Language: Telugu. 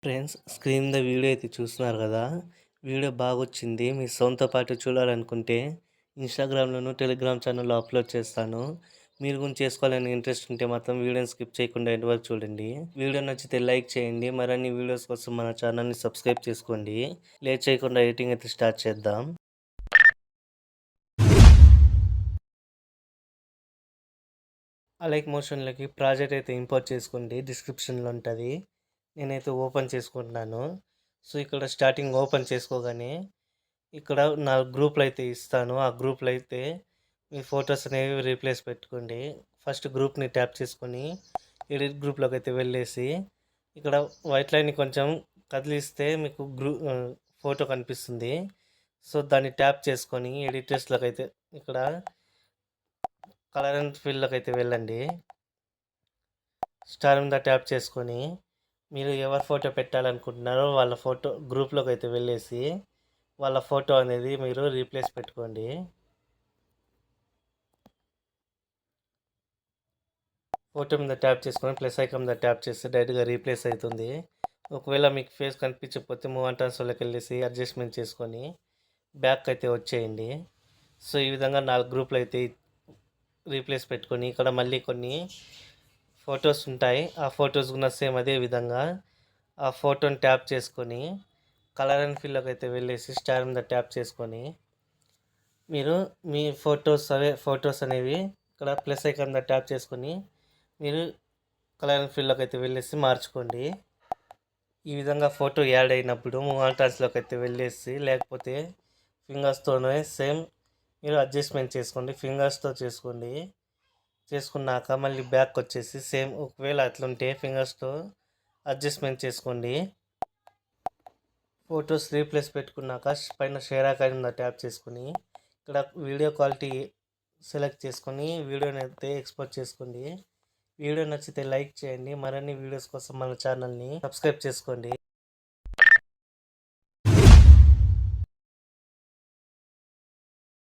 ఫ్రెండ్స్, స్క్రీన్ మీద వీడియో అయితే చూస్తున్నారు కదా! వీడియో బాగొచ్చింది. మీ సౌండ్‌తో పాటు చూడాలనుకుంటే ఇన్‌స్టాగ్రామ్‌లోను, టెలిగ్రామ్ ఛానెల్‌లో అప్‌లోడ్ చేస్తాను. మీరు కూడా చేసుకోవాలని ఇంట్రెస్ట్ ఉంటే మాత్రం వీడియోని స్కిప్ చేయకుండా ఎండ్ వరకు చూడండి. వీడియో నచ్చితే లైక్ చేయండి. మరిన్ని వీడియోస్ కోసం మన ఛానల్‌ని సబ్స్క్రైబ్ చేసుకోండి. లేట్ చేయకుండా ఎడిటింగ్ అయితే స్టార్ట్ చేద్దాం. అలైక్ మోషన్‌లోకి ప్రాజెక్ట్ అయితే ఇంపోర్ట్ చేసుకోండి. డిస్క్రిప్షన్‌లో ఉంటది. నేనైతే ఓపెన్ చేసుకుంటున్నాను. సో, ఇక్కడ స్టార్టింగ్ ఓపెన్ చేసుకోగానే ఇక్కడ 4 గ్రూపులు అయితే ఇస్తాను. ఆ గ్రూప్‌లో అయితే మీ ఫోటోస్ అనేవి రీప్లేస్ పెట్టుకోండి. ఫస్ట్ గ్రూప్‌ని ట్యాప్ చేసుకొని ఎడిట్ గ్రూప్‌లోకి అయితే వెళ్ళేసి ఇక్కడ వైట్ లైన్‌ని కొంచెం కదిలిస్తే మీకు ఫోటో కనిపిస్తుంది. సో, దాన్ని ట్యాప్ చేసుకొని ఎడిటర్స్‌లోకి అయితే ఇక్కడ కలర్ అండ్ ఫిల్‌లోకి అయితే వెళ్ళండి. స్టార్ మీద ట్యాప్ చేసుకొని మీరు ఎవరి ఫోటో పెట్టాలనుకుంటున్నారో వాళ్ళ ఫోటో గ్రూప్‌లోకి అయితే వెళ్ళేసి వాళ్ళ ఫోటో అనేది మీరు రీప్లేస్ పెట్టుకోండి. ఫోటో మీద ట్యాప్ చేసుకొని ప్లస్ ఐకాన్ మీద ట్యాప్ చేస్తే డైరెక్ట్‌గా రీప్లేస్ అవుతుంది. ఒకవేళ మీకు ఫేస్ కనిపించకపోతే మూవ్ అండ్ ట్రాన్స్ఫర్‌లోకి వెళ్ళేసి అడ్జస్ట్‌మెంట్ చేసుకొని బ్యాక్ అయితే వచ్చేయండి. సో, ఈ విధంగా 4 గ్రూపులు అయితే రీప్లేస్ పెట్టుకొని ఇక్కడ మళ్ళీ కొన్ని ఫొటోస్ ఉంటాయి. ఆ ఫొటోస్ కూడా సేమ్ అదే విధంగా ఆ ఫోటోని ట్యాప్ చేసుకొని కలర్ అండ్ ఫిల్‌లోకి అయితే వెళ్ళేసి స్టార్ మీద ట్యాప్ చేసుకొని మీరు మీ ఫొటోస్ అనేవి ఇక్కడ ప్లస్ ఐకాన్ మీద ట్యాప్ చేసుకొని మీరు కలర్ అండ్ ఫిల్‌లోకి అయితే వెళ్ళేసి మార్చుకోండి. ఈ విధంగా ఫోటో యాడ్ అయినప్పుడు మూవ్ ఆన్ ట్రాన్స్‌లోకి అయితే వెళ్ళేసి లేకపోతే ఫింగర్స్తోనే సేమ్ మీరు అడ్జస్ట్‌మెంట్ చేసుకోండి. ఫింగర్స్‌తో చేసుకోండి. చేసుకున్నాక మళ్ళీ బ్యాక్ వచ్చేసి సేమ్ ఒకవేళ అట్లుంటే ఫింగర్స్‌తో అడ్జస్ట్‌మెంట్ చేసుకోండి. ఫొటోస్ రీప్లేస్ పెట్టుకున్నాక పైన షేర్ ఐకాన్ మీద ట్యాప్ చేసుకొని ఇక్కడ వీడియో క్వాలిటీ సెలెక్ట్ చేసుకొని వీడియోని అయితే ఎక్స్పోర్ట్ చేసుకోండి. వీడియో నచ్చితే లైక్ చేయండి. మరిన్ని వీడియోస్ కోసం మన ఛానల్ని సబ్స్క్రైబ్ చేసుకోండి.